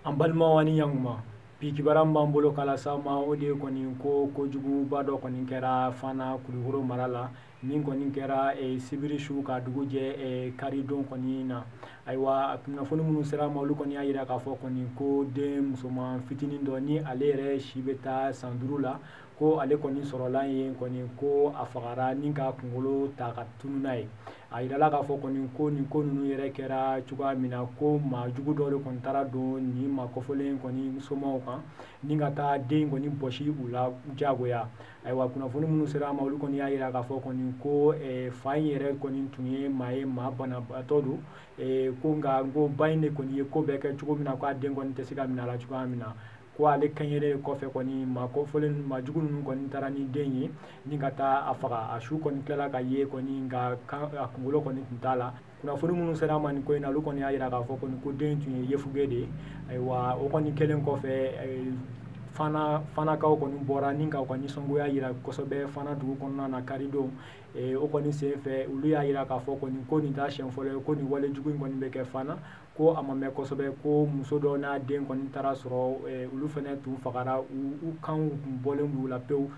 An balimaw ani ɲankuma bi kibaran b'an bolo k'a las'aw ma o de ye kɔni ko kojuguba dɔ kɔni kɛra Fana Kulukoro mara la min kɔni kɛra sibiri su ka dugu jɛ karidon kɔni na. Ayiwa kunnafoni minnu sera ma olu kɔni y'a jira k'a fɔ kɔni ko den musoman fitinin dɔ ni ale yɛrɛ si bɛ taa san 5 la ko ale kɔni sɔrɔla yen kɔni ko a fagara ni ka kunkolo ta ka tunun n'a ye. A yirala k'a fɔ kɔni ko nin ko ninnu yɛrɛ kɛra cogoya min na ko maa jugu dɔ de kɔni taara don nin maa kɔfɔlen kɔni somɔgɔw kan ni ka taa den kɔni bɔsi u la jagoya. Ayiwa kunnafoni minnu sera ma olu kɔni y'a jira k'a fɔ kɔni ko fa in yɛrɛ kɔni tun ye maa banabaatɔ don ko nka ko ba in de kɔni ye ko bɛɛ kɛ cogo min na k'a den kɔni tɛ se ka minɛ a la cogoya min na. Ko ale kɛnyɛrɛye kɔfɛ kɔni maa jugu ninnu kɔni taara ni den ye ni ka taa a faga. A su kɔni tilala ka ye kɔni nka a kunkolo kɔni tun t'a la. Kunnafoni minnu sera ma nin ko in na olu kɔni y'a jira k'a fɔ kɔni ko den tun ye yefuge de ye. Ayiwa o kɔni kɛlen kɔfɛ Fanakaw kɔni bɔra ni ka u ka nisɔngoya jira kosɛbɛ Fana dugu kɔnɔna na karidon. O kɔni senfɛ olu y'a jira k'a fɔ kɔni ko nin t'a siɲɛ fɔlɔ ye ko nin walejugu in kɔni bɛ kɛ Fana ko a ma mɛn kosɛbɛ ko muso dɔ n'a den kɔni taara sɔrɔ olu fana tun fagara u kanw tun bɔlen b'u la pewu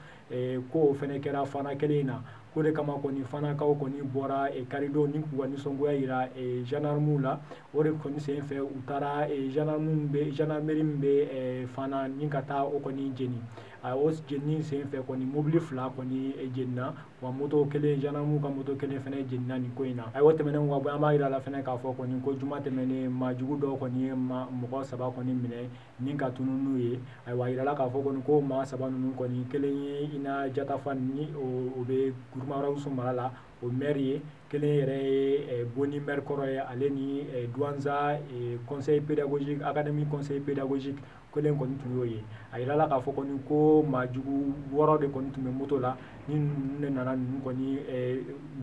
ko o fana kɛra Fana kelen in na. O de kama kɔni Fanakaw kɔni bɔra karidon ni k'u ka nisɔngoya jira gendarmew la. O de kɔni senfɛ u taara gendarmerie min bɛ Fana ni ka taa o kɔni jeni. O jenini senfɛ kɔni mobili 2 kɔni jenina wa gendarmew ka moto kelen fana jenina nin ko in na. Ayiwa o tɛmɛnen kɔ an b'a jira a la fana k'a fɔ kɔni ko juma tɛmɛnen maa jugu dɔw kɔni ye mɔgɔ 3 kɔni minɛ ni ka tunun n'u ye. Ayiwa a yirala k'a fɔ kɔni ko maa 3 ninnu kɔni kelen ye Ina Jatafa ni o bɛ Kurumarawusu mara la o maire ye, kelen yɛrɛ ye Boni maire kɔrɔ ye ale ni Douanza conseil pédagogique académie conseil pédagogique kelen kɔni tun y'o ye. A yirala k'a fɔ kɔni ko maa jugu 6 de kɔni tun bɛ moto la ni ninnu de nana ninnu kɔni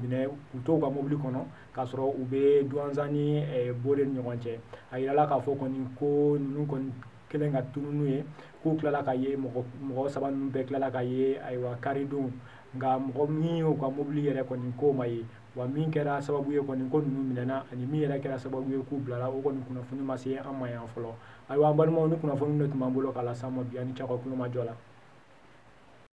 minɛ k'u to u ka mobili kɔnɔ k'a sɔrɔ u bɛ Douanza ni Bore ni ɲɔgɔn cɛ. A yirala k'a fɔ kɔni ko ninnu kɔni kɛlen ka tunun n'u ye k'u tilala ka ye mɔgɔ 3 ninnu bɛɛ tilala ka ye ayiwa karidon nka mɔgɔ min y'u ka mobili yɛrɛ kɔni k'o ma ye wa min kɛra sababu ye kɔni ko ninnu minɛna ani min yɛrɛ kɛra sababu ye k'u bilala o kɔni kunnafoni ma se an ma yan fɔlɔ. Ayiwa an balimaw ni kunnafoni de tun b'an bolo k'a las'aw ma bi ani cɛ ka kulomajɔ la.